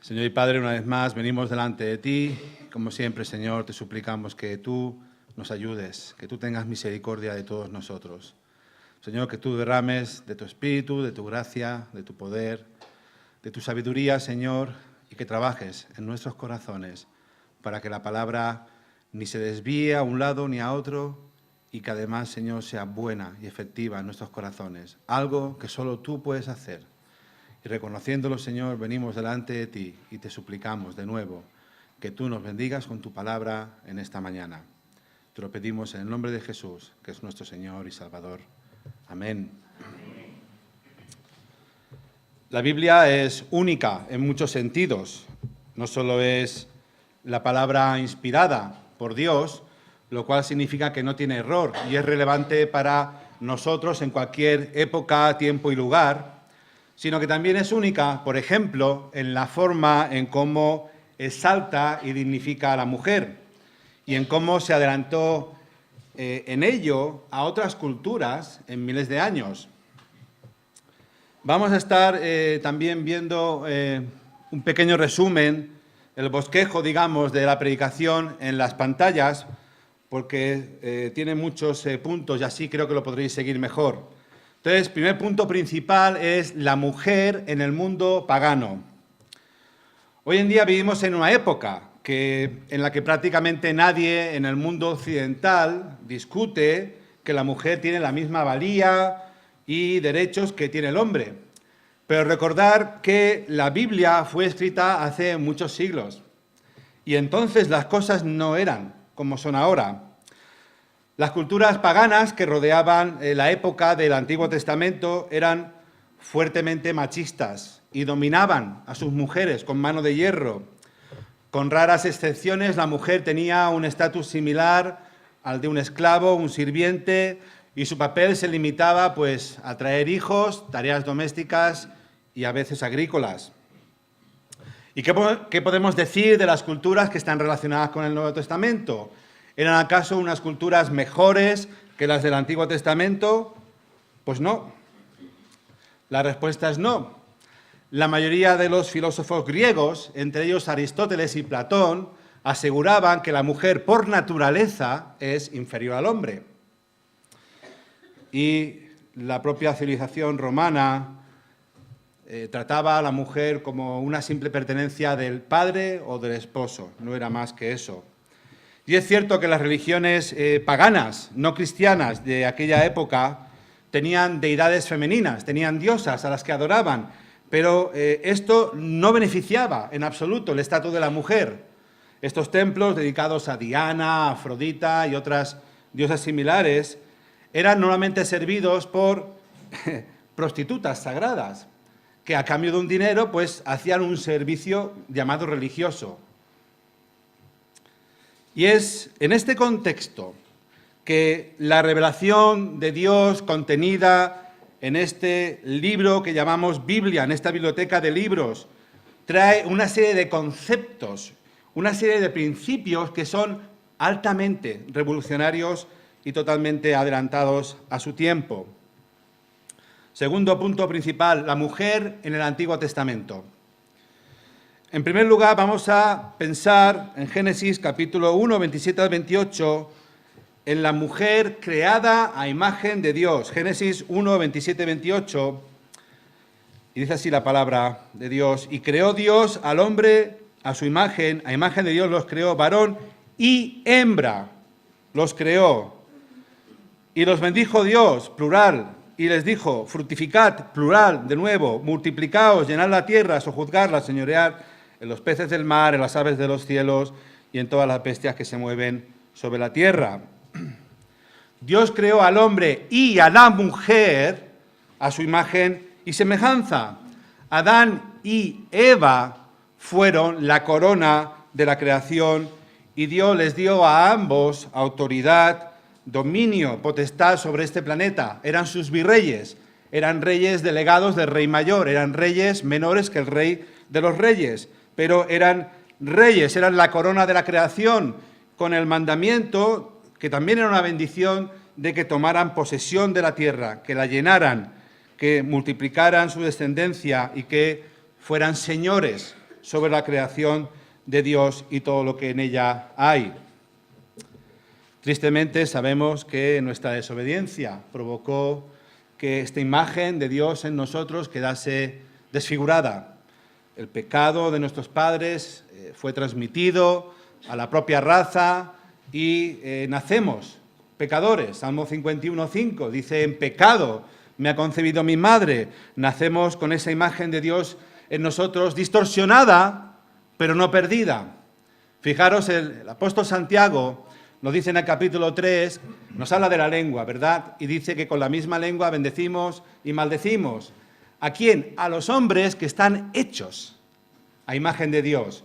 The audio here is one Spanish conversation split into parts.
Señor y Padre, una vez más venimos delante de ti. Como siempre, Señor, te suplicamos que tú nos ayudes, que tú tengas misericordia de todos nosotros. Señor, que tú derrames de tu espíritu, de tu gracia, de tu poder, de tu sabiduría, Señor, y que trabajes en nuestros corazones para que la palabra ni se desvíe a un lado ni a otro y que además, Señor, sea buena y efectiva en nuestros corazones. Algo que solo tú puedes hacer. Y reconociéndolo, Señor, venimos delante de ti y te suplicamos de nuevo que tú nos bendigas con tu palabra en esta mañana. Te lo pedimos en el nombre de Jesús, que es nuestro Señor y Salvador. Amén. La Biblia es única en muchos sentidos. No solo es la palabra inspirada por Dios, lo cual significa que no tiene error y es relevante para nosotros en cualquier época, tiempo y lugar, sino que también es única, por ejemplo, en la forma en cómo exalta y dignifica a la mujer y en cómo se adelantó en ello a otras culturas en miles de años. Vamos a estar también viendo un pequeño resumen, el bosquejo, digamos, de la predicación en las pantallas, porque tiene muchos puntos y así creo que lo podréis seguir mejor. Entonces, primer punto principal es la mujer en el mundo pagano. Hoy en día vivimos en una época en la que prácticamente nadie en el mundo occidental discute que la mujer tiene la misma valía y derechos que tiene el hombre. Pero recordar que la Biblia fue escrita hace muchos siglos y entonces las cosas no eran como son ahora. Las culturas paganas que rodeaban la época del Antiguo Testamento eran fuertemente machistas y dominaban a sus mujeres con mano de hierro. Con raras excepciones, la mujer tenía un estatus similar al de un esclavo, un sirviente, y su papel se limitaba pues, a traer hijos, tareas domésticas y a veces agrícolas. ¿Y qué podemos decir de las culturas que están relacionadas con el Nuevo Testamento? ¿Eran acaso unas culturas mejores que las del Antiguo Testamento? Pues no. La respuesta es no. La mayoría de los filósofos griegos, entre ellos Aristóteles y Platón, aseguraban que la mujer por naturaleza es inferior al hombre. Y la propia civilización romana trataba a la mujer como una simple pertenencia del padre o del esposo, no era más que eso. Y es cierto que las religiones paganas, no cristianas de aquella época, tenían deidades femeninas, tenían diosas a las que adoraban, pero esto no beneficiaba en absoluto el estatus de la mujer. Estos templos dedicados a Diana, a Afrodita y otras diosas similares eran normalmente servidos por prostitutas sagradas, que a cambio de un dinero pues hacían un servicio llamado religioso. Y es en este contexto que la revelación de Dios contenida en este libro que llamamos Biblia, en esta biblioteca de libros, trae una serie de conceptos, una serie de principios que son altamente revolucionarios y totalmente adelantados a su tiempo. Segundo punto principal, la mujer en el Antiguo Testamento. En primer lugar, vamos a pensar en Génesis capítulo 1, 27 al 28, en la mujer creada a imagen de Dios. Génesis 1, 27, 28, y dice así la palabra de Dios: y creó Dios al hombre a su imagen, a imagen de Dios los creó, varón y hembra los creó. Y los bendijo Dios, plural, y les dijo: fructificad, plural, de nuevo, multiplicaos, llenad la tierra, sojuzgarla, señorear en los peces del mar, en las aves de los cielos y en todas las bestias que se mueven sobre la tierra. Dios creó al hombre y a la mujer a su imagen y semejanza. Adán y Eva fueron la corona de la creación y Dios les dio a ambos autoridad, dominio, potestad sobre este planeta. Eran sus virreyes, eran reyes delegados del rey mayor, eran reyes menores que el rey de los reyes, pero eran reyes, eran la corona de la creación, con el mandamiento, que también era una bendición, de que tomaran posesión de la tierra, que la llenaran, que multiplicaran su descendencia y que fueran señores sobre la creación de Dios y todo lo que en ella hay. Tristemente sabemos que nuestra desobediencia provocó que esta imagen de Dios en nosotros quedase desfigurada. El pecado de nuestros padres fue transmitido a la propia raza y nacemos pecadores. Salmo 51:5 dice: en pecado me ha concebido mi madre. Nacemos con esa imagen de Dios en nosotros distorsionada, pero no perdida. Fijaros, el apóstol Santiago nos dice en el capítulo 3, nos habla de la lengua, ¿verdad? Y dice que con la misma lengua bendecimos y maldecimos. ¿A quién? A los hombres que están hechos a imagen de Dios.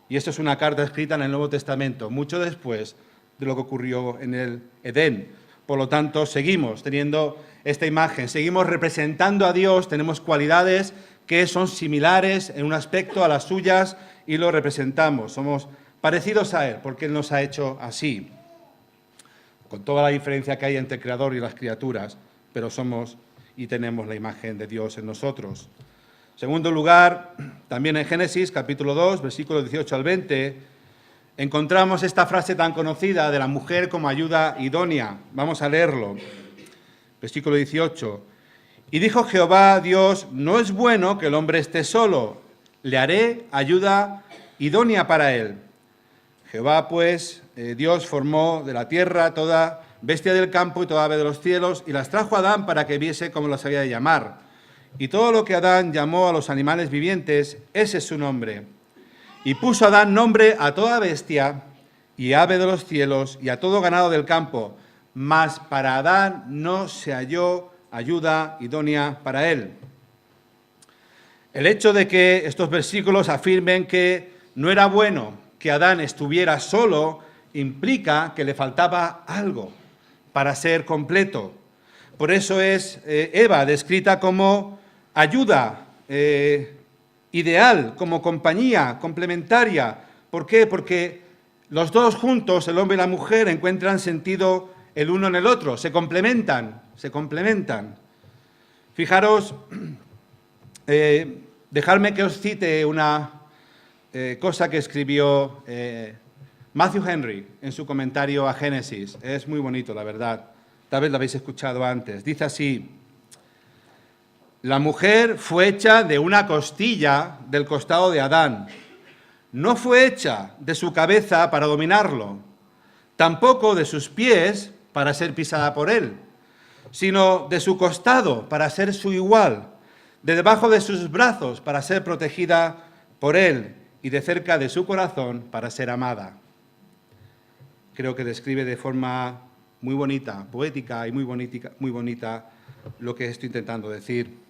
Y esto es una carta escrita en el Nuevo Testamento, mucho después de lo que ocurrió en el Edén. Por lo tanto, seguimos teniendo esta imagen, seguimos representando a Dios, tenemos cualidades que son similares en un aspecto a las suyas y lo representamos. Somos parecidos a Él, porque Él nos ha hecho así, con toda la diferencia que hay entre el Creador y las criaturas, pero somos y tenemos la imagen de Dios en nosotros. En segundo lugar, también en Génesis, capítulo 2, versículos 18 al 20, encontramos esta frase tan conocida de la mujer como ayuda idónea. Vamos a leerlo. Versículo 18. Y dijo Jehová Dios: no es bueno que el hombre esté solo, le haré ayuda idónea para él. Jehová pues, Dios, formó de la tierra toda bestia del campo y toda ave de los cielos, y las trajo a Adán para que viese cómo las había de llamar. Y todo lo que Adán llamó a los animales vivientes, ese es su nombre. Y puso Adán nombre a toda bestia y ave de los cielos y a todo ganado del campo, mas para Adán no se halló ayuda idónea para él. El hecho de que estos versículos afirmen que no era bueno que Adán estuviera solo implica que le faltaba algo para ser completo. Por eso es Eva descrita como ayuda ideal, como compañía complementaria. ¿Por qué? Porque los dos juntos, el hombre y la mujer, encuentran sentido el uno en el otro, se complementan. Fijaros, dejadme que os cite una cosa que escribió Matthew Henry en su comentario a Génesis. Es muy bonito, la verdad. Tal vez lo habéis escuchado antes. Dice así: la mujer fue hecha de una costilla del costado de Adán. No fue hecha de su cabeza para dominarlo, tampoco de sus pies para ser pisada por él, sino de su costado para ser su igual, de debajo de sus brazos para ser protegida por él y de cerca de su corazón para ser amada. Creo que describe de forma muy bonita, poética y muy bonita lo que estoy intentando decir.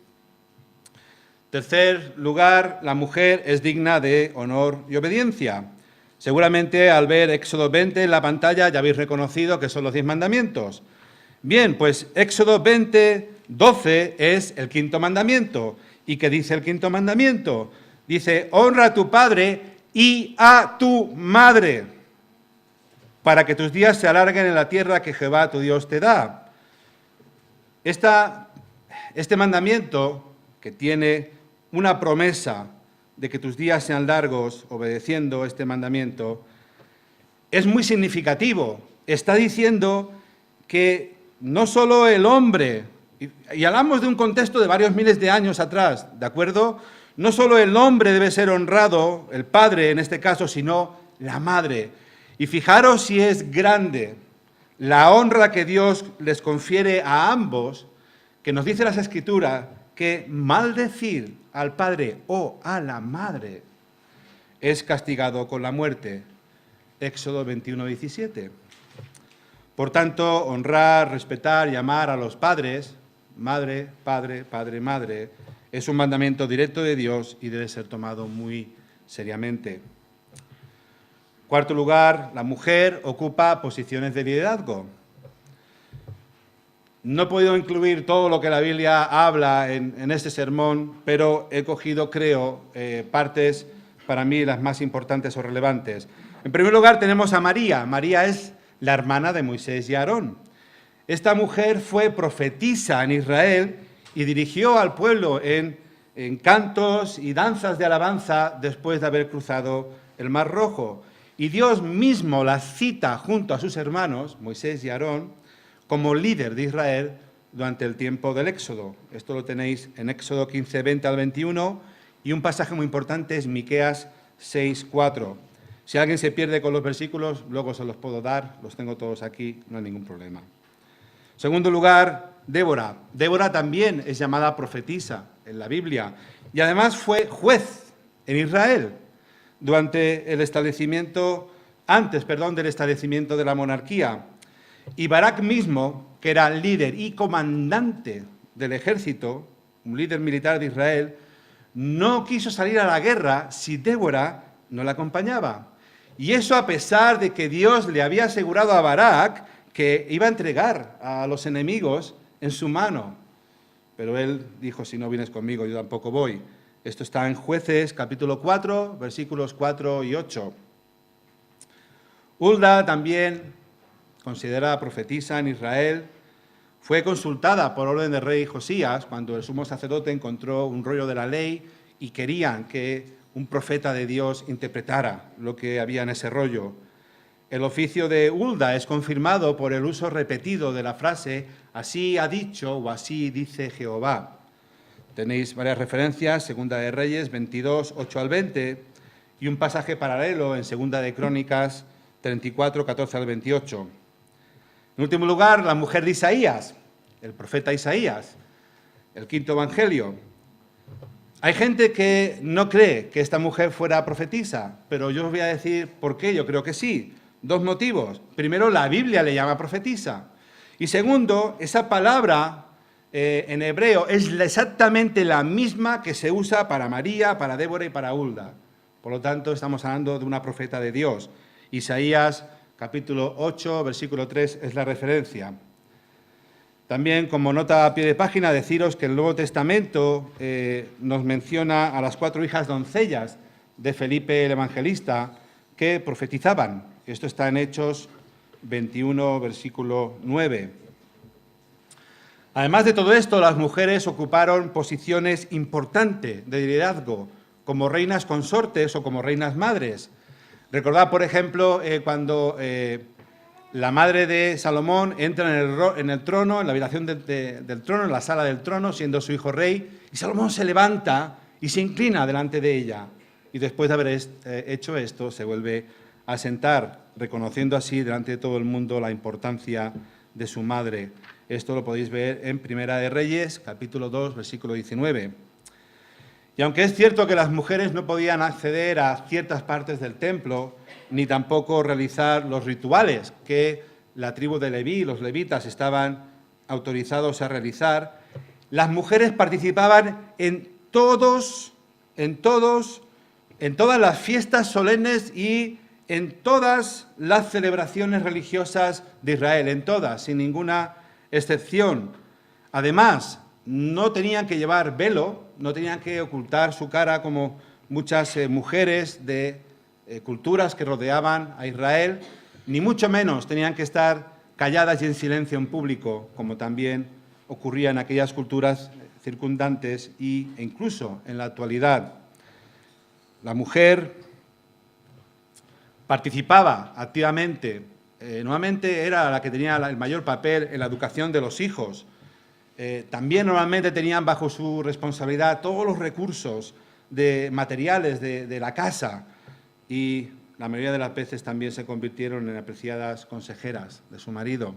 Tercer lugar, la mujer es digna de honor y obediencia. Seguramente al ver Éxodo 20 en la pantalla ya habéis reconocido que son los 10 mandamientos. Bien, pues Éxodo 20, 12 es el quinto mandamiento. ¿Y qué dice el quinto mandamiento? Dice: honra a tu padre y a tu madre, para que tus días se alarguen en la tierra que Jehová tu Dios te da. Este mandamiento, que tiene una promesa de que tus días sean largos obedeciendo este mandamiento, es muy significativo. Está diciendo que no solo el hombre, y hablamos de un contexto de varios miles de años atrás, ¿de acuerdo? No solo el hombre debe ser honrado, el padre en este caso, sino la madre. Y fijaros si es grande la honra que Dios les confiere a ambos, que nos dice las Escrituras que maldecir al padre o a la madre es castigado con la muerte. Éxodo 21, 17. Por tanto, honrar, respetar y amar a los padres, madre, padre, padre, madre, es un mandamiento directo de Dios y debe ser tomado muy seriamente. Cuarto lugar, la mujer ocupa posiciones de liderazgo. No he podido incluir todo lo que la Biblia habla en este sermón, pero he cogido, creo, partes para mí las más importantes o relevantes. En primer lugar tenemos a María. María es la hermana de Moisés y Aarón. Esta mujer fue profetisa en Israel y dirigió al pueblo en en cantos y danzas de alabanza después de haber cruzado el Mar Rojo. Y Dios mismo las cita junto a sus hermanos, Moisés y Aarón, como líder de Israel durante el tiempo del Éxodo. Esto lo tenéis en Éxodo 15, 20 al 21, y un pasaje muy importante es Miqueas 6, 4. Si alguien se pierde con los versículos, luego se los puedo dar, los tengo todos aquí, no hay ningún problema. En segundo lugar, Débora. Débora también es llamada profetisa en la Biblia, y además fue juez en Israel durante el establecimiento, del establecimiento de la monarquía. Y Barak mismo, que era líder y comandante del ejército, un líder militar de Israel, no quiso salir a la guerra si Débora no la acompañaba. Y eso a pesar de que Dios le había asegurado a Barak que iba a entregar a los enemigos en su mano. Pero él dijo, si no vienes conmigo, yo tampoco voy. Esto está en Jueces, capítulo 4, versículos 4 y 8. Hulda, también considerada profetisa en Israel, fue consultada por orden del rey Josías cuando el sumo sacerdote encontró un rollo de la ley y querían que un profeta de Dios interpretara lo que había en ese rollo. El oficio de Hulda es confirmado por el uso repetido de la frase «así ha dicho» o «así dice Jehová». Tenéis varias referencias, Segunda de Reyes 22, 8 al 20, y un pasaje paralelo en Segunda de Crónicas 34, 14 al 28. En último lugar, la mujer de Isaías, el profeta Isaías, el quinto evangelio. Hay gente que no cree que esta mujer fuera profetisa, pero yo os voy a decir por qué yo creo que sí. Dos motivos. Primero, la Biblia le llama profetisa. Y segundo, esa palabra en hebreo es exactamente la misma que se usa para María, para Débora y para Hulda. Por lo tanto, estamos hablando de una profeta de Dios. Isaías, capítulo 8, versículo 3, es la referencia. También, como nota a pie de página, deciros que el Nuevo Testamento nos menciona a las 4 hijas doncellas de Felipe el Evangelista que profetizaban. Esto está en Hechos 21, versículo 9. Además de todo esto, las mujeres ocuparon posiciones importantes de liderazgo, como reinas consortes o como reinas madres. Recordad, por ejemplo, cuando la madre de Salomón entra en el trono, en la habitación del trono, en la sala del trono, siendo su hijo rey, y Salomón se levanta y se inclina delante de ella. Y después de haber hecho esto, se vuelve a sentar, reconociendo así delante de todo el mundo la importancia de su madre. Esto lo podéis ver en Primera de Reyes, capítulo 2, versículo 19. Y aunque es cierto que las mujeres no podían acceder a ciertas partes del templo, ni tampoco realizar los rituales que la tribu de Leví, los levitas, estaban autorizados a realizar, las mujeres participaban en todas las fiestas solemnes y en todas las celebraciones religiosas de Israel, en todas, sin ninguna excepción. Además, no tenían que llevar velo, no tenían que ocultar su cara como muchas mujeres de culturas que rodeaban a Israel, ni mucho menos tenían que estar calladas y en silencio en público, como también ocurría en aquellas culturas circundantes e incluso en la actualidad. La mujer participaba activamente, normalmente era la que tenía el mayor papel en la educación de los hijos. También normalmente tenían bajo su responsabilidad todos los recursos materiales de la casa y la mayoría de las veces también se convirtieron en apreciadas consejeras de su marido.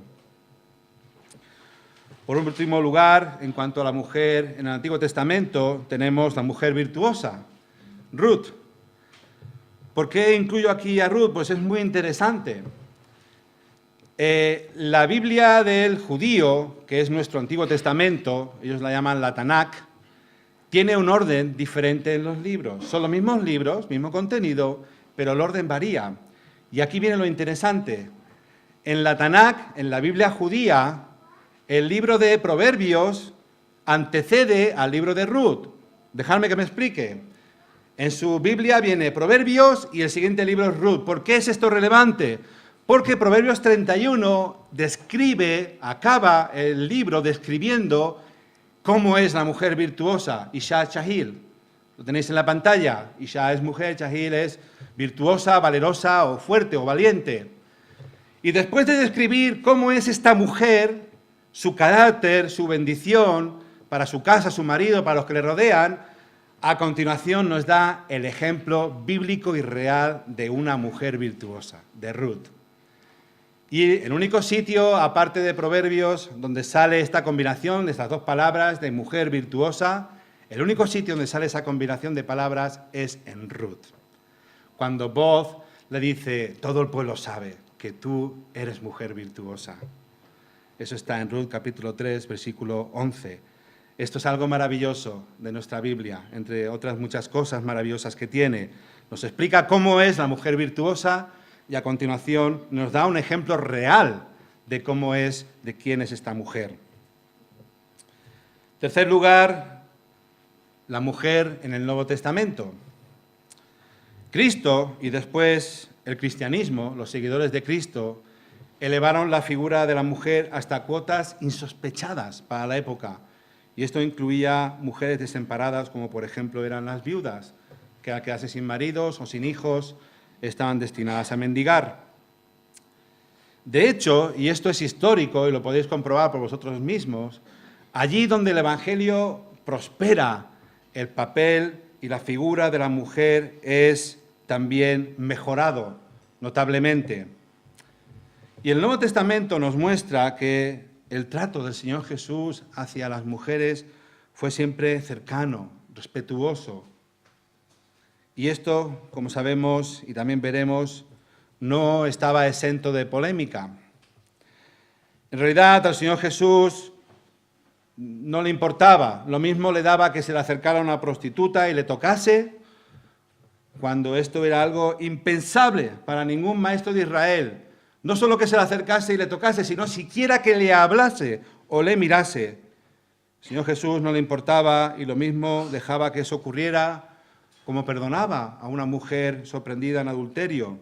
Por último lugar, en cuanto a la mujer en el Antiguo Testamento, tenemos la mujer virtuosa, Ruth. ¿Por qué incluyo aquí a Ruth? Pues es muy interesante. La Biblia del judío, que es nuestro Antiguo Testamento, ellos la llaman la Tanakh, tiene un orden diferente en los libros. Son los mismos libros, mismo contenido, pero el orden varía. Y aquí viene lo interesante. En la Tanakh, en la Biblia judía, el libro de Proverbios antecede al libro de Ruth. Dejadme que me explique. En su Biblia viene Proverbios y el siguiente libro es Ruth. ¿Por qué es esto relevante? Porque Proverbios 31 acaba el libro describiendo ¿Cómo es la mujer virtuosa? Isha Chahil. Lo tenéis en la pantalla. Isha es mujer, Chahil es virtuosa, valerosa o fuerte o valiente. Y después de describir cómo es esta mujer, su carácter, su bendición para su casa, su marido, para los que le rodean, a continuación nos da el ejemplo bíblico y real de una mujer virtuosa, de Ruth. Y el único sitio, aparte de Proverbios, donde sale esta combinación de estas dos palabras de mujer virtuosa, el único sitio donde sale esa combinación de palabras es en Ruth. Cuando Booz le dice, todo el pueblo sabe que tú eres mujer virtuosa. Eso está en Ruth capítulo 3, versículo 11. Esto es algo maravilloso de nuestra Biblia, entre otras muchas cosas maravillosas que tiene. Nos explica cómo es la mujer virtuosa y a continuación nos da un ejemplo real de cómo es, de quién es esta mujer. En tercer lugar, la mujer en el Nuevo Testamento. Cristo y después el cristianismo, los seguidores de Cristo, elevaron la figura de la mujer hasta cuotas insospechadas para la época. Y esto incluía mujeres desamparadas, como por ejemplo eran las viudas, que al quedarse sin maridos o sin hijos, estaban destinadas a mendigar. De hecho, y esto es histórico y lo podéis comprobar por vosotros mismos, allí donde el Evangelio prospera, el papel y la figura de la mujer es también mejorado notablemente. Y el Nuevo Testamento nos muestra que el trato del Señor Jesús hacia las mujeres fue siempre cercano, respetuoso. Y esto, como sabemos y también veremos, no estaba exento de polémica. En realidad, al Señor Jesús no le importaba. Lo mismo le daba que se le acercara una prostituta y le tocase, cuando esto era algo impensable para ningún maestro de Israel. No solo que se le acercase y le tocase, sino siquiera que le hablase o le mirase. Al Señor Jesús no le importaba y lo mismo dejaba que eso ocurriera, como perdonaba a una mujer sorprendida en adulterio.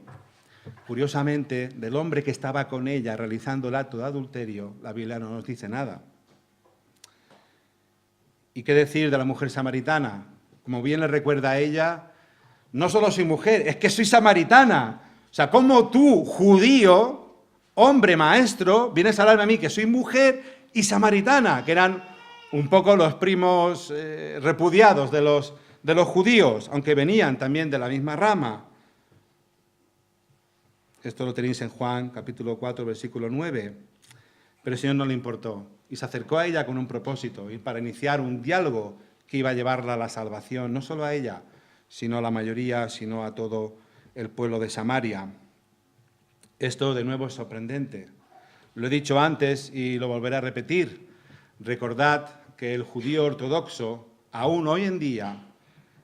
Curiosamente, del hombre que estaba con ella realizando el acto de adulterio, la Biblia no nos dice nada. ¿Y qué decir de la mujer samaritana? Como bien le recuerda a ella, no solo soy mujer, es que soy samaritana. O sea, ¿cómo tú, judío, hombre maestro, vienes a hablarme a mí que soy mujer y samaritana, que eran un poco los primos repudiados de los judíos, aunque venían también de la misma rama? Esto lo tenéis en Juan, capítulo 4, versículo 9. Pero el Señor no le importó y se acercó a ella con un propósito, y para iniciar un diálogo que iba a llevarla a la salvación, no solo a ella, sino a la mayoría, sino a todo el pueblo de Samaria. Esto de nuevo es sorprendente. Lo he dicho antes y lo volveré a repetir. Recordad que el judío ortodoxo, aún hoy en día,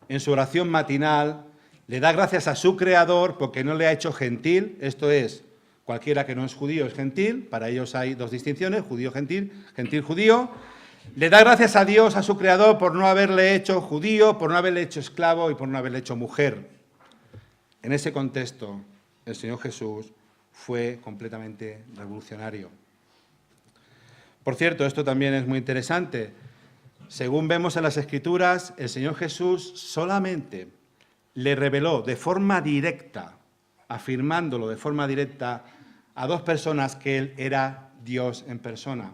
en su oración matinal, le da gracias a su Creador porque no le ha hecho gentil, esto es, cualquiera que no es judío es gentil, para ellos hay dos distinciones, judío-gentil, gentil-judío. Le da gracias a Dios, a su Creador, por no haberle hecho judío, por no haberle hecho esclavo y por no haberle hecho mujer. En ese contexto, el Señor Jesús fue completamente revolucionario. Por cierto, esto también es muy interesante. Según vemos en las Escrituras, el Señor Jesús solamente le reveló de forma directa, afirmándolo de forma directa, a dos personas que Él era Dios en persona.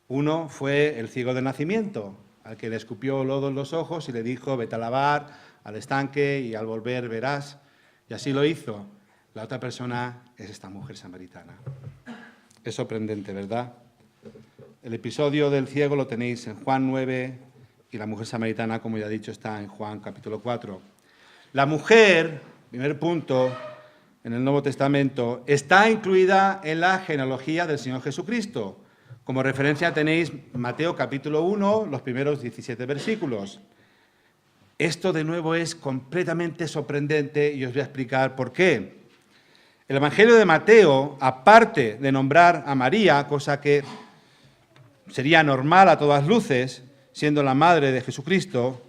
Uno fue el ciego de nacimiento, al que le escupió lodo en los ojos y le dijo, vete a lavar al estanque y al volver verás. Y así lo hizo. La otra persona es esta mujer samaritana. Es sorprendente, ¿verdad? El episodio del ciego lo tenéis en Juan 9 y la mujer samaritana, como ya he dicho, está en Juan capítulo 4. La mujer, primer punto, en el Nuevo Testamento, está incluida en la genealogía del Señor Jesucristo. Como referencia tenéis Mateo capítulo 1, los primeros 17 versículos. Esto de nuevo es completamente sorprendente y os voy a explicar por qué. El Evangelio de Mateo, aparte de nombrar a María, cosa que sería normal a todas luces, siendo la madre de Jesucristo,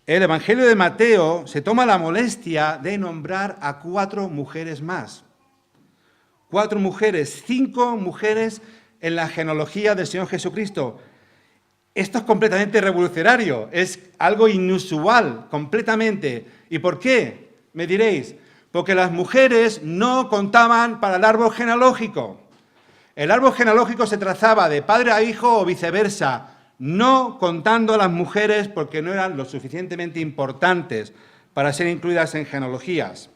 el Evangelio de Mateo se toma la molestia de nombrar a 4 mujeres más. 4 mujeres, 5 mujeres en la genealogía del Señor Jesucristo. Esto es completamente revolucionario, es algo inusual, completamente. ¿Y por qué? Me diréis, porque las mujeres no contaban para el árbol genealógico. El árbol genealógico se trazaba de padre a hijo o viceversa, no contando a las mujeres porque no eran lo suficientemente importantes para ser incluidas en genealogías.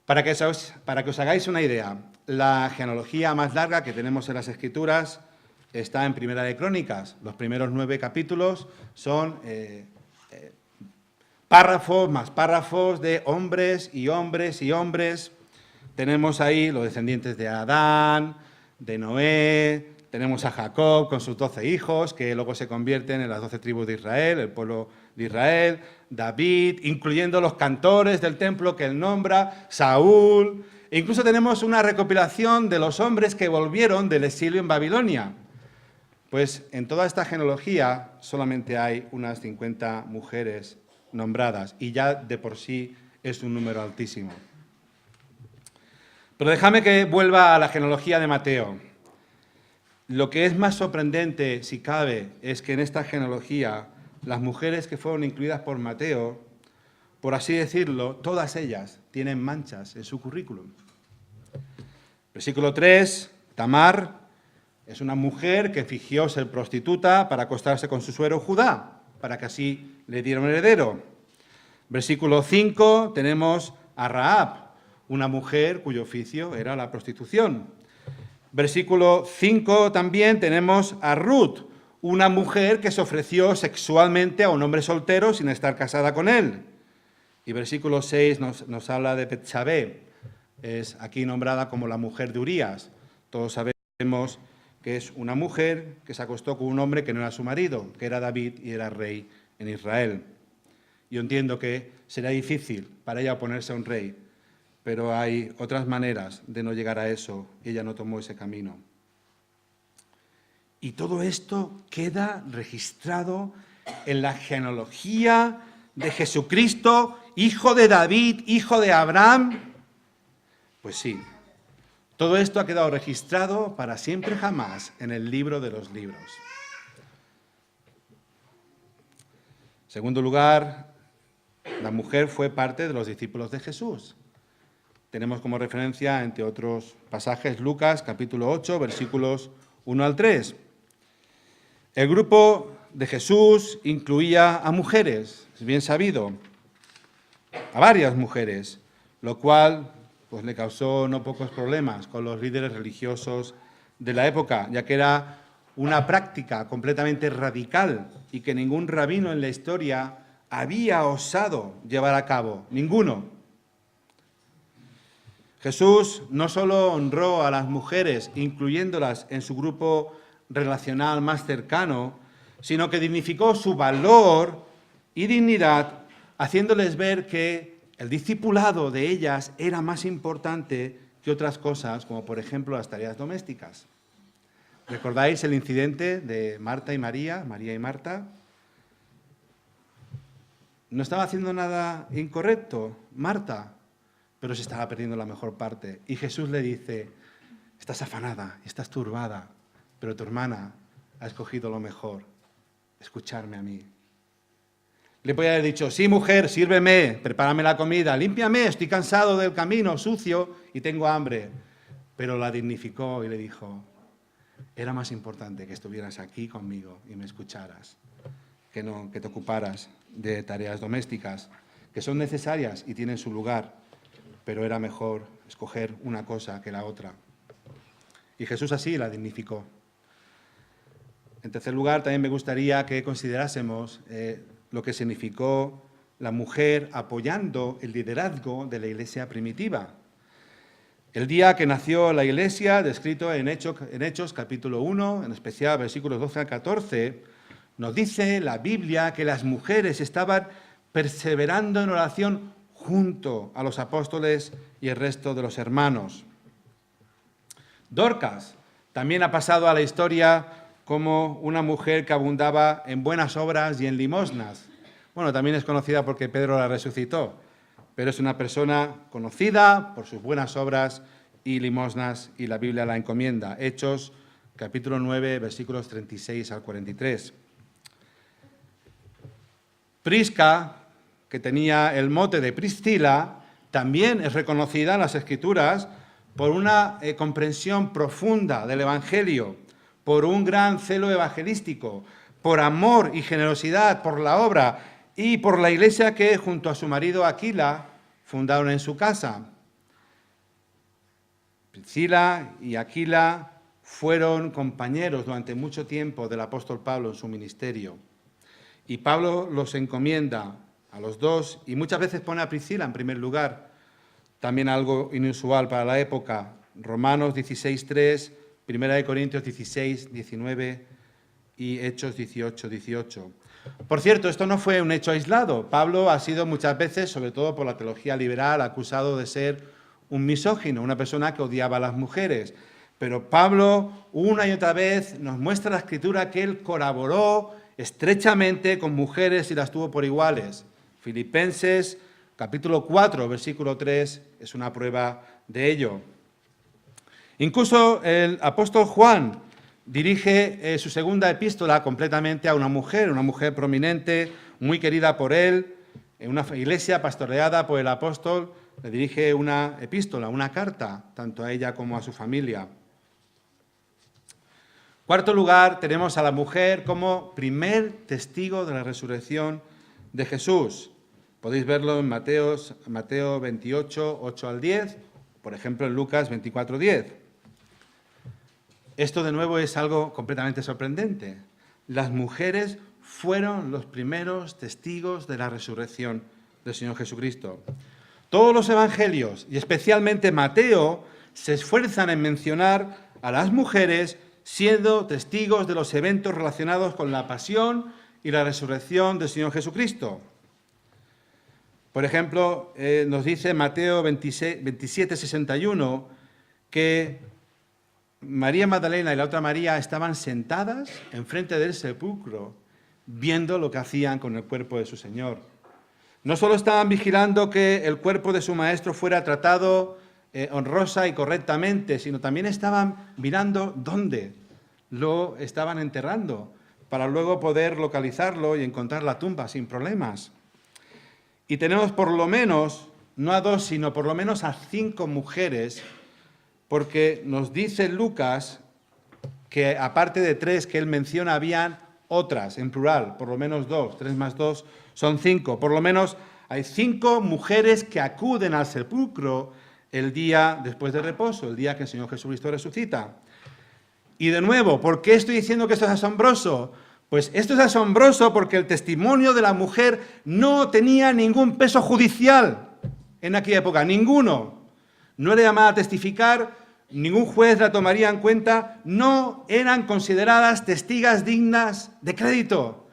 Para que os hagáis una idea, la genealogía más larga que tenemos en las Escrituras está en Primera de Crónicas. Los primeros 9 capítulos son párrafos más párrafos de hombres y hombres y hombres. Tenemos ahí los descendientes de Adán, de Noé, tenemos a Jacob con sus 12 hijos, que luego se convierten en las 12 tribus de Israel, el pueblo de Israel, David, incluyendo los cantores del templo que él nombra, Saúl, e incluso tenemos una recopilación de los hombres que volvieron del exilio en Babilonia. Pues en toda esta genealogía solamente hay unas 50 mujeres nombradas, y ya de por sí es un número altísimo. Pero déjame que vuelva a la genealogía de Mateo. Lo que es más sorprendente, si cabe, es que en esta genealogía las mujeres que fueron incluidas por Mateo, por así decirlo, todas ellas tienen manchas en su currículum. Versículo 3, Tamar es una mujer que fingió ser prostituta para acostarse con su suegro Judá, para que así le diera un heredero. Versículo 5 tenemos a Rahab, una mujer cuyo oficio era la prostitución. Versículo 5 también tenemos a Ruth, una mujer que se ofreció sexualmente a un hombre soltero sin estar casada con él. Y versículo 6 nos habla de Betsabé, es aquí nombrada como la mujer de Urías. Todos sabemos que es una mujer que se acostó con un hombre que no era su marido, que era David y era rey en Israel. Yo entiendo que será difícil para ella oponerse a un rey, pero hay otras maneras de no llegar a eso, y ella no tomó ese camino. Y todo esto queda registrado en la genealogía de Jesucristo, hijo de David, hijo de Abraham. Pues sí, todo esto ha quedado registrado para siempre jamás en el libro de los libros. En segundo lugar, la mujer fue parte de los discípulos de Jesús. Tenemos como referencia, entre otros pasajes, Lucas capítulo 8, versículos 1 al 3. El grupo de Jesús incluía a mujeres, es bien sabido, a varias mujeres, lo cual pues, le causó no pocos problemas con los líderes religiosos de la época, ya que era una práctica completamente radical y que ningún rabino en la historia había osado llevar a cabo, ninguno. Jesús no solo honró a las mujeres, incluyéndolas en su grupo relacional más cercano, sino que dignificó su valor y dignidad, haciéndoles ver que el discipulado de ellas era más importante que otras cosas, como por ejemplo las tareas domésticas. ¿Recordáis el incidente de Marta y María, María y Marta? No estaba haciendo nada incorrecto, Marta, pero se estaba perdiendo la mejor parte. Y Jesús le dice, estás afanada, estás turbada, pero tu hermana ha escogido lo mejor, escucharme a mí. Le podía haber dicho, sí, mujer, sírveme, prepárame la comida, límpiame, estoy cansado del camino, sucio y tengo hambre. Pero la dignificó y le dijo, era más importante que estuvieras aquí conmigo y me escucharas, que no que te ocuparas de tareas domésticas, que son necesarias y tienen su lugar, pero era mejor escoger una cosa que la otra. Y Jesús así la dignificó. En tercer lugar, también me gustaría que considerásemos lo que significó la mujer apoyando el liderazgo de la iglesia primitiva. El día que nació la iglesia, descrito en Hechos capítulo 1, en especial versículos 12 al 14, nos dice la Biblia que las mujeres estaban perseverando en oración junto a los apóstoles y el resto de los hermanos. Dorcas también ha pasado a la historia como una mujer que abundaba en buenas obras y en limosnas. Bueno, también es conocida porque Pedro la resucitó, pero es una persona conocida por sus buenas obras y limosnas, y la Biblia la encomienda. Hechos capítulo 9, versículos 36 al 43. Prisca, que tenía el mote de Priscila, también es reconocida en las Escrituras por una comprensión profunda del Evangelio, por un gran celo evangelístico, por amor y generosidad por la obra y por la iglesia que junto a su marido Aquila fundaron en su casa. Priscila y Aquila fueron compañeros durante mucho tiempo del apóstol Pablo en su ministerio. Y Pablo los encomienda a los dos y muchas veces pone a Priscila en primer lugar, también algo inusual para la época. Romanos 16:3, 1 Corintios 16:19 y Hechos 18:18. Por cierto, esto no fue un hecho aislado. Pablo ha sido muchas veces, sobre todo por la teología liberal, acusado de ser un misógino, una persona que odiaba a las mujeres. Pero Pablo, una y otra vez, nos muestra la Escritura que él colaboró estrechamente con mujeres y las tuvo por iguales. Filipenses, capítulo 4, versículo 3, es una prueba de ello. Incluso el apóstol Juan dirige su segunda epístola completamente a una mujer prominente, muy querida por él, en una iglesia pastoreada por el apóstol, le dirige una epístola, una carta, tanto a ella como a su familia. Cuarto lugar, tenemos a la mujer como primer testigo de la resurrección de Jesús. Podéis verlo en Mateo 28, 8 al 10, por ejemplo en Lucas 24, 10. Esto de nuevo es algo completamente sorprendente. Las mujeres fueron los primeros testigos de la resurrección del Señor Jesucristo. Todos los evangelios, y especialmente Mateo, se esfuerzan en mencionar a las mujeres siendo testigos de los eventos relacionados con la pasión y la resurrección del Señor Jesucristo. Por ejemplo, nos dice Mateo 27, 61, que María Magdalena y la otra María estaban sentadas enfrente del sepulcro, viendo lo que hacían con el cuerpo de su Señor. No solo estaban vigilando que el cuerpo de su maestro fuera tratado honrosa y correctamente, sino también estaban mirando dónde lo estaban enterrando, para luego poder localizarlo y encontrar la tumba sin problemas. Y tenemos por lo menos, no a 2, sino por lo menos a 5 mujeres, porque nos dice Lucas que aparte de 3 que él menciona, habían otras, en plural, por lo menos 2, 3 más 2 son 5. Por lo menos hay 5 mujeres que acuden al sepulcro el día después de reposo, el día que el Señor Jesucristo resucita. Y de nuevo, ¿por qué estoy diciendo que esto es asombroso? Pues esto es asombroso porque el testimonio de la mujer no tenía ningún peso judicial en aquella época, ninguno. No le llamaba a testificar, ningún juez la tomaría en cuenta, no eran consideradas testigas dignas de crédito.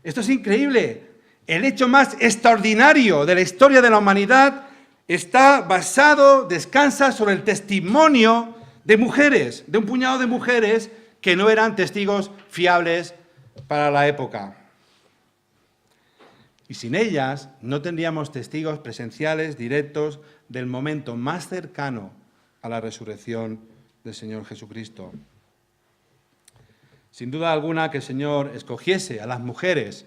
Esto es increíble. El hecho más extraordinario de la historia de la humanidad descansa sobre el testimonio de mujeres, de un puñado de mujeres que no eran testigos fiables para la época. Y sin ellas no tendríamos testigos presenciales, directos, del momento más cercano a la resurrección del Señor Jesucristo. Sin duda alguna que el Señor escogiese a las mujeres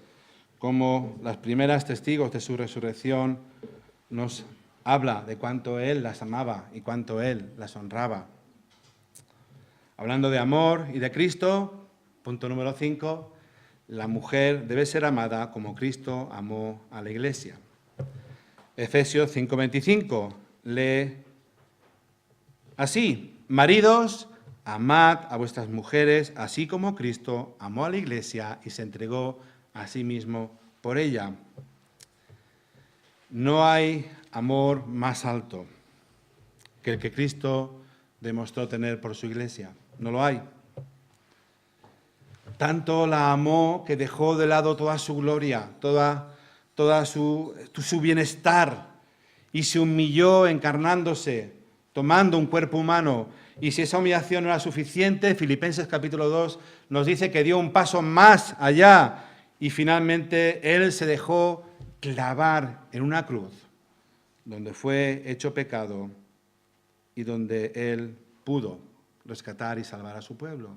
como las primeras testigos de su resurrección nos habla de cuánto Él las amaba y cuánto Él las honraba. Hablando de amor y de Cristo, punto número 5, la mujer debe ser amada como Cristo amó a la Iglesia. Efesios 5:25 lee así: maridos, amad a vuestras mujeres, así como Cristo amó a la Iglesia y se entregó a sí mismo por ella. No hay amor más alto que el que Cristo demostró tener por su Iglesia. No lo hay. Tanto la amó que dejó de lado toda su gloria, toda su bienestar, y se humilló encarnándose, tomando un cuerpo humano. Y si esa humillación no era suficiente, Filipenses capítulo 2 nos dice que dio un paso más allá y finalmente Él se dejó clavar en una cruz, donde fue hecho pecado y donde Él pudo rescatar y salvar a su pueblo.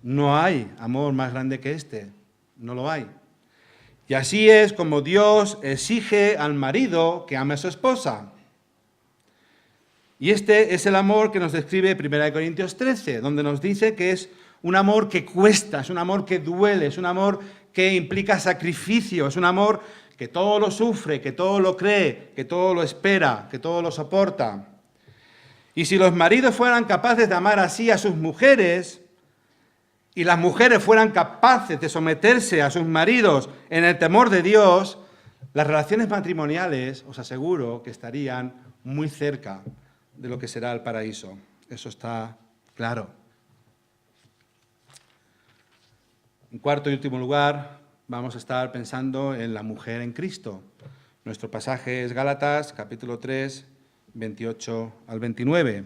No hay amor más grande que este, no lo hay. Y así es como Dios exige al marido que ame a su esposa. Y este es el amor que nos describe 1 Corintios 13, donde nos dice que es un amor que cuesta, es un amor que duele, es un amor que implica sacrificio, es un amor que todo lo sufre, que todo lo cree, que todo lo espera, que todo lo soporta. Y si los maridos fueran capaces de amar así a sus mujeres, y las mujeres fueran capaces de someterse a sus maridos en el temor de Dios, las relaciones matrimoniales, os aseguro, que estarían muy cerca de lo que será el paraíso. Eso está claro. En cuarto y último lugar, vamos a estar pensando en la mujer en Cristo. Nuestro pasaje es Gálatas, capítulo 3, 28 al 29.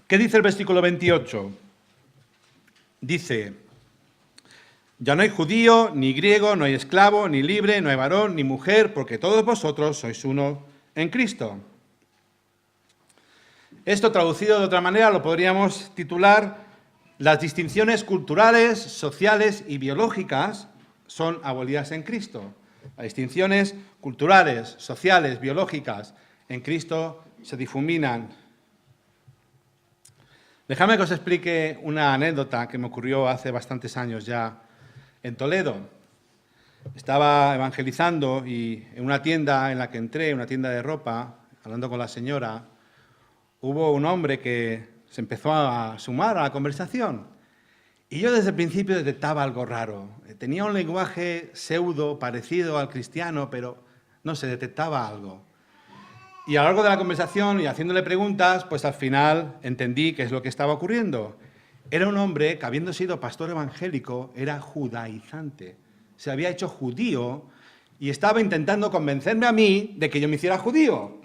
¿Qué dice el versículo 28? Dice: ya no hay judío, ni griego, no hay esclavo, ni libre, no hay varón, ni mujer, porque todos vosotros sois uno en Cristo. Esto, traducido de otra manera, lo podríamos titular: las distinciones culturales, sociales y biológicas son abolidas en Cristo. Las distinciones culturales, sociales, biológicas en Cristo se difuminan. Dejadme que os explique una anécdota que me ocurrió hace bastantes años ya en Toledo. Estaba evangelizando y en una tienda en la que entré, una tienda de ropa, hablando con la señora, hubo un hombre que se empezó a sumar a la conversación. Y yo desde el principio detectaba algo raro. Tenía un lenguaje pseudo, parecido al cristiano, pero no se detectaba algo. Y a lo largo de la conversación y haciéndole preguntas, pues al final entendí qué es lo que estaba ocurriendo. Era un hombre que, habiendo sido pastor evangélico, era judaizante. Se había hecho judío y estaba intentando convencerme a mí de que yo me hiciera judío.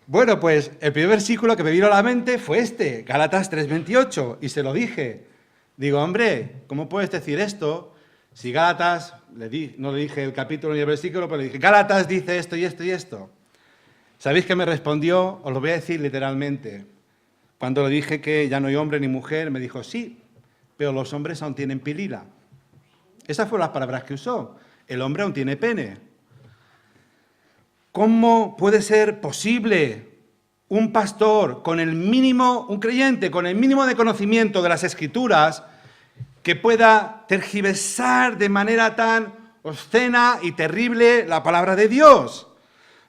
Bueno, pues el primer versículo que me vino a la mente fue este, Gálatas 3:28, y se lo dije. Digo, hombre, ¿cómo puedes decir esto? Si Gálatas, no le dije el capítulo ni el versículo, pero le dije, Gálatas dice esto y esto y esto. ¿Sabéis qué me respondió? Os lo voy a decir literalmente. Cuando le dije que ya no hay hombre ni mujer, me dijo, sí, pero los hombres aún tienen pilila. Esas fueron las palabras que usó. El hombre aún tiene pene. ¿Cómo puede ser posible un pastor un creyente con el mínimo de conocimiento de las Escrituras, que pueda tergiversar de manera tan obscena y terrible la palabra de Dios?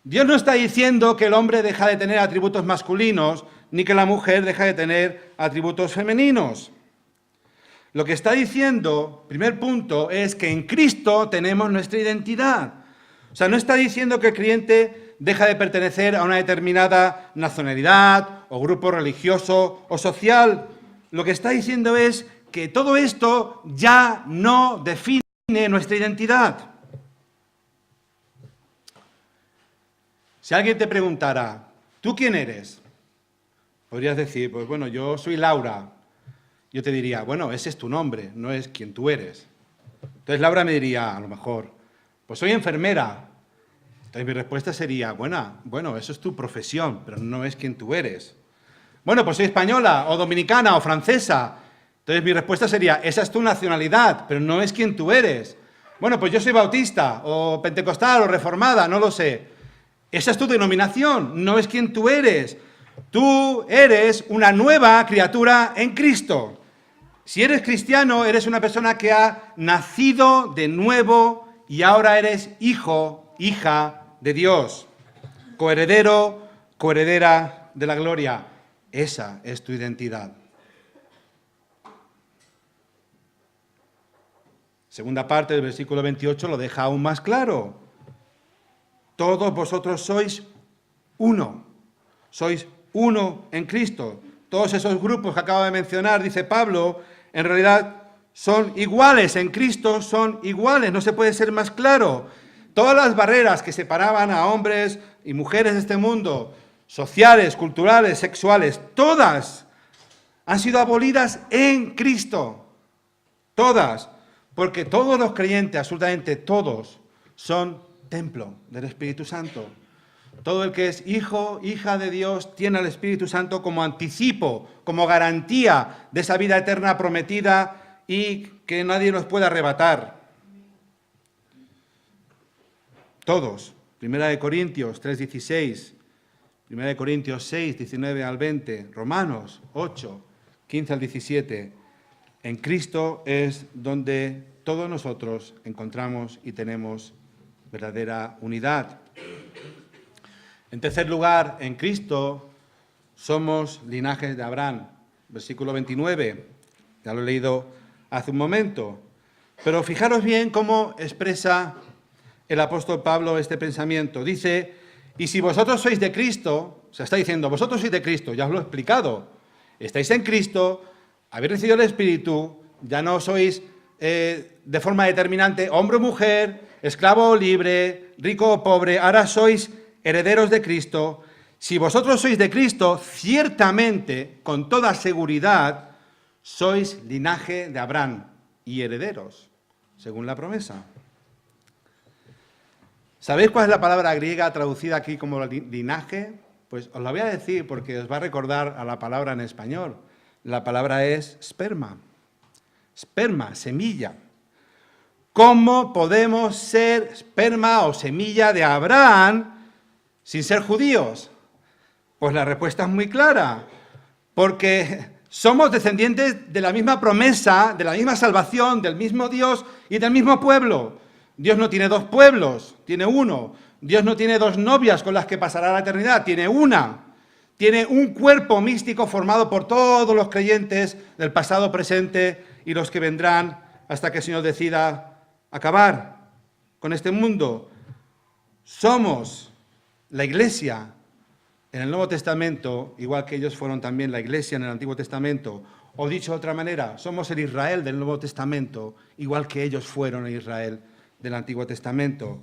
Dios no está diciendo que el hombre deja de tener atributos masculinos, ni que la mujer deja de tener atributos femeninos. Lo que está diciendo, primer punto, es que en Cristo tenemos nuestra identidad. O sea, no está diciendo que el creyente deja de pertenecer a una determinada nacionalidad, o grupo religioso o social. Lo que está diciendo es que todo esto ya no define nuestra identidad. Si alguien te preguntara, ¿tú quién eres? Podrías decir, pues bueno, yo soy Laura. Yo te diría, bueno, ese es tu nombre, no es quien tú eres. Entonces Laura me diría, a lo mejor, pues soy enfermera. Entonces mi respuesta sería, bueno, eso es tu profesión, pero no es quien tú eres. Bueno, pues soy española, o dominicana, o francesa. Entonces mi respuesta sería, esa es tu nacionalidad, pero no es quien tú eres. Bueno, pues yo soy bautista, o pentecostal, o reformada, no lo sé. Esa es tu denominación, no es quien tú eres. Tú eres una nueva criatura en Cristo. Si eres cristiano, eres una persona que ha nacido de nuevo y ahora eres hijo, hija de Dios. Coheredero, coheredera de la gloria. Esa es tu identidad. Segunda parte del versículo 28 lo deja aún más claro. Todos vosotros sois uno en Cristo. Todos esos grupos que acabo de mencionar, dice Pablo, en realidad son iguales, en Cristo son iguales, no se puede ser más claro. Todas las barreras que separaban a hombres y mujeres de este mundo, sociales, culturales, sexuales, todas han sido abolidas en Cristo. Todas, porque todos los creyentes, absolutamente todos, son templo del Espíritu Santo. Todo el que es hijo, hija de Dios, tiene al Espíritu Santo como anticipo, como garantía de esa vida eterna prometida y que nadie nos pueda arrebatar. Todos. 1 Corintios 3:16, 1 Corintios 6, 19 al 20, Romanos 8, 15 al 17. En Cristo es donde todos nosotros encontramos y tenemos verdadera unidad. En tercer lugar, en Cristo somos linajes de Abraham. Versículo 29, ya lo he leído hace un momento. Pero fijaros bien cómo expresa el apóstol Pablo este pensamiento. Dice, y si vosotros sois de Cristo, se está diciendo, vosotros sois de Cristo, ya os lo he explicado, estáis en Cristo, habéis recibido el Espíritu, ya no sois de forma determinante hombre o mujer, esclavo o libre, rico o pobre, ahora sois herederos de Cristo. Si vosotros sois de Cristo, ciertamente, con toda seguridad, sois linaje de Abraham y herederos, según la promesa. ¿Sabéis cuál es la palabra griega traducida aquí como linaje? Pues os la voy a decir porque os va a recordar a la palabra en español. La palabra es esperma. Esperma, semilla. ¿Cómo podemos ser esperma o semilla de Abraham sin ser judíos? Pues la respuesta es muy clara. Porque somos descendientes de la misma promesa, de la misma salvación, del mismo Dios y del mismo pueblo. Dios no tiene dos pueblos, tiene uno. Dios no tiene dos novias con las que pasará la eternidad, tiene una. Tiene un cuerpo místico formado por todos los creyentes del pasado, presente y los que vendrán hasta que el Señor decida acabar con este mundo. Somos la Iglesia en el Nuevo Testamento, igual que ellos fueron también la Iglesia en el Antiguo Testamento. O dicho de otra manera, somos el Israel del Nuevo Testamento, igual que ellos fueron el Israel del Antiguo Testamento.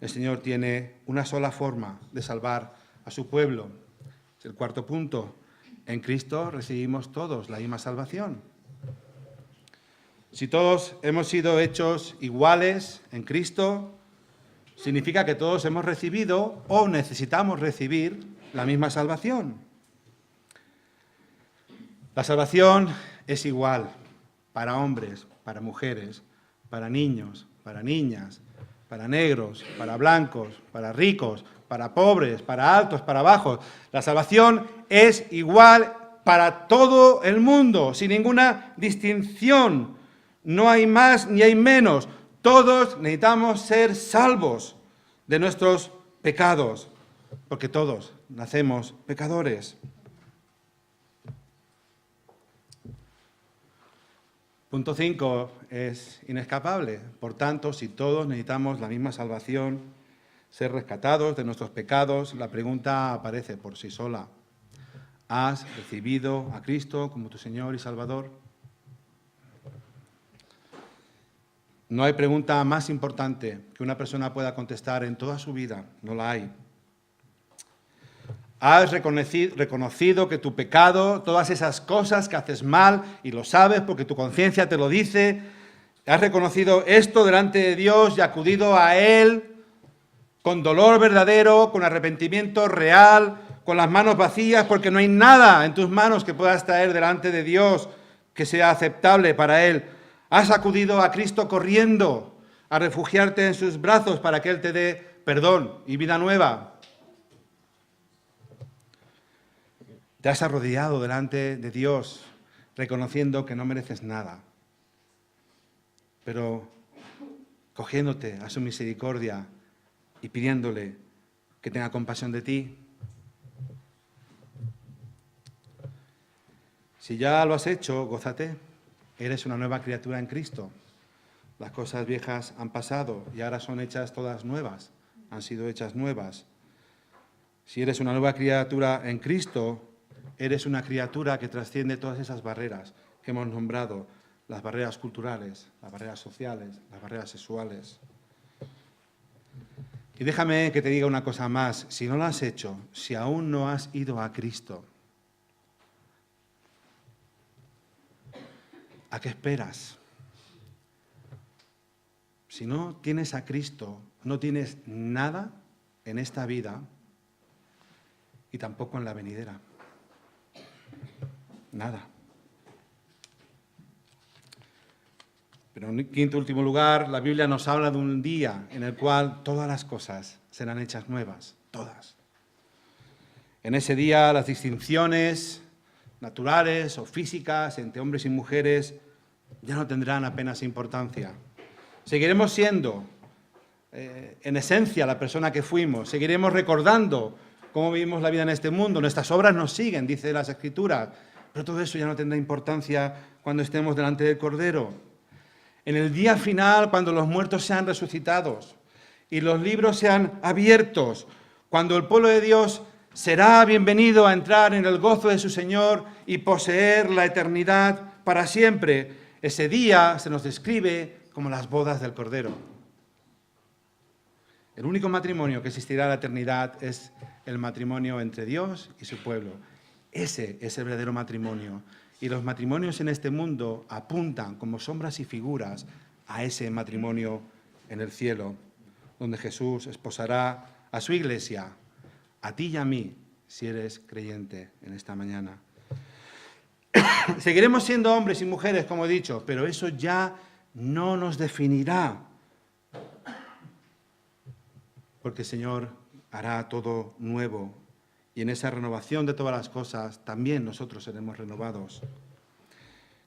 El Señor tiene una sola forma de salvar a su pueblo. Es el cuarto punto. En Cristo recibimos todos la misma salvación. Si todos hemos sido hechos iguales en Cristo, significa que todos hemos recibido o necesitamos recibir la misma salvación. La salvación es igual para hombres, para mujeres, para niños, para niñas, para negros, para blancos, para ricos, para pobres, para altos, para bajos. La salvación es igual para todo el mundo, sin ninguna distinción. No hay más ni hay menos. Todos necesitamos ser salvos de nuestros pecados, porque todos nacemos pecadores. Punto 5 es inescapable. Por tanto, si todos necesitamos la misma salvación, ser rescatados de nuestros pecados, la pregunta aparece por sí sola. ¿Has recibido a Cristo como tu Señor y Salvador? No hay pregunta más importante que una persona pueda contestar en toda su vida. No la hay. Has reconocido que tu pecado, todas esas cosas que haces mal, y lo sabes porque tu conciencia te lo dice, has reconocido esto delante de Dios y acudido a Él con dolor verdadero, con arrepentimiento real, con las manos vacías, porque no hay nada en tus manos que puedas traer delante de Dios que sea aceptable para Él. Has acudido a Cristo corriendo a refugiarte en sus brazos para que Él te dé perdón y vida nueva. Te has arrodillado delante de Dios, reconociendo que no mereces nada, pero cogiéndote a su misericordia y pidiéndole que tenga compasión de ti. Si ya lo has hecho, gózate. Eres una nueva criatura en Cristo. Las cosas viejas han pasado y ahora son hechas todas nuevas. Han sido hechas nuevas. Si eres una nueva criatura en Cristo, eres una criatura que trasciende todas esas barreras que hemos nombrado, las barreras culturales, las barreras sociales, las barreras sexuales. Y déjame que te diga una cosa más. Si no lo has hecho, si aún no has ido a Cristo, ¿a qué esperas? Si no tienes a Cristo, no tienes nada en esta vida y tampoco en la venidera. Nada. Pero en quinto y último lugar, la Biblia nos habla de un día en el cual todas las cosas serán hechas nuevas, todas. En ese día las distinciones naturales o físicas entre hombres y mujeres ya no tendrán apenas importancia. Seguiremos siendo, en esencia, la persona que fuimos. Seguiremos recordando cómo vivimos la vida en este mundo. Nuestras obras nos siguen, dice las Escrituras, pero todo eso ya no tendrá importancia cuando estemos delante del Cordero. En el día final, cuando los muertos sean resucitados y los libros sean abiertos, cuando el pueblo de Dios será bienvenido a entrar en el gozo de su Señor y poseer la eternidad para siempre, ese día se nos describe como las bodas del Cordero. El único matrimonio que existirá en la eternidad es el matrimonio entre Dios y su pueblo. Ese es el verdadero matrimonio. Y los matrimonios en este mundo apuntan como sombras y figuras a ese matrimonio en el cielo, donde Jesús esposará a su iglesia, a ti y a mí, si eres creyente en esta mañana. Seguiremos siendo hombres y mujeres, como he dicho, pero eso ya no nos definirá, porque el Señor hará todo nuevo. Y en esa renovación de todas las cosas, también nosotros seremos renovados.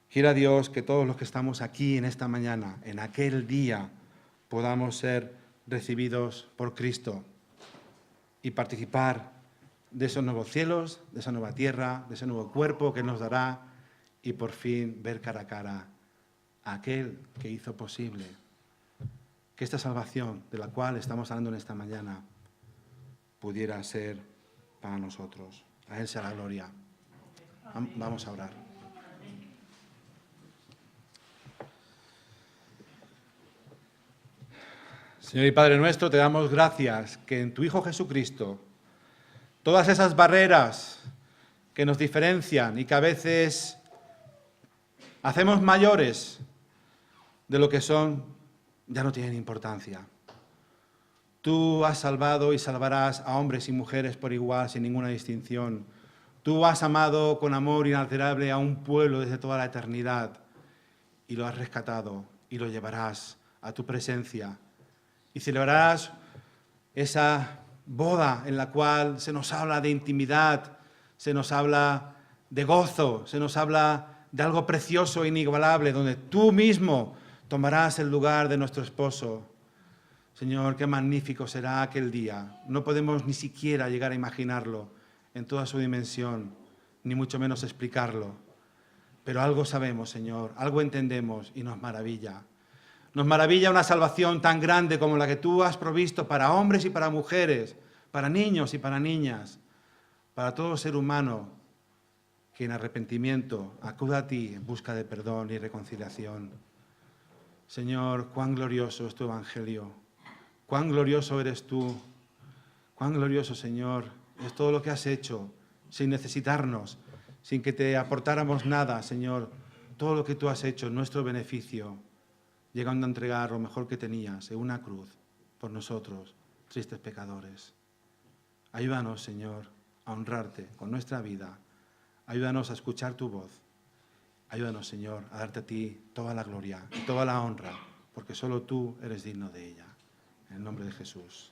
Quiera Dios que todos los que estamos aquí en esta mañana, en aquel día, podamos ser recibidos por Cristo y participar de esos nuevos cielos, de esa nueva tierra, de ese nuevo cuerpo que nos dará y por fin ver cara a cara a aquel que hizo posible que esta salvación de la cual estamos hablando en esta mañana pudiera ser para nosotros. A Él sea la gloria. Vamos a orar. Señor y Padre nuestro, te damos gracias que en tu Hijo Jesucristo todas esas barreras que nos diferencian y que a veces hacemos mayores de lo que son, ya no tienen importancia. Tú has salvado y salvarás a hombres y mujeres por igual, sin ninguna distinción. Tú has amado con amor inalterable a un pueblo desde toda la eternidad y lo has rescatado y lo llevarás a tu presencia y celebrarás esa boda en la cual se nos habla de intimidad, se nos habla de gozo, se nos habla de algo precioso e inigualable, donde tú mismo tomarás el lugar de nuestro esposo. Señor, qué magnífico será aquel día. No podemos ni siquiera llegar a imaginarlo en toda su dimensión, ni mucho menos explicarlo. Pero algo sabemos, Señor, algo entendemos y nos maravilla. Nos maravilla una salvación tan grande como la que tú has provisto para hombres y para mujeres, para niños y para niñas, para todo ser humano que en arrepentimiento acuda a ti en busca de perdón y reconciliación. Señor, cuán glorioso es tu evangelio, cuán glorioso eres tú, cuán glorioso, Señor, es todo lo que has hecho sin necesitarnos, sin que te aportáramos nada, Señor, todo lo que tú has hecho en nuestro beneficio, llegando a entregar lo mejor que tenías en una cruz por nosotros, tristes pecadores. Ayúdanos, Señor, a honrarte con nuestra vida. Ayúdanos a escuchar tu voz. Ayúdanos, Señor, a darte a ti toda la gloria y toda la honra, porque solo tú eres digno de ella. En el nombre de Jesús.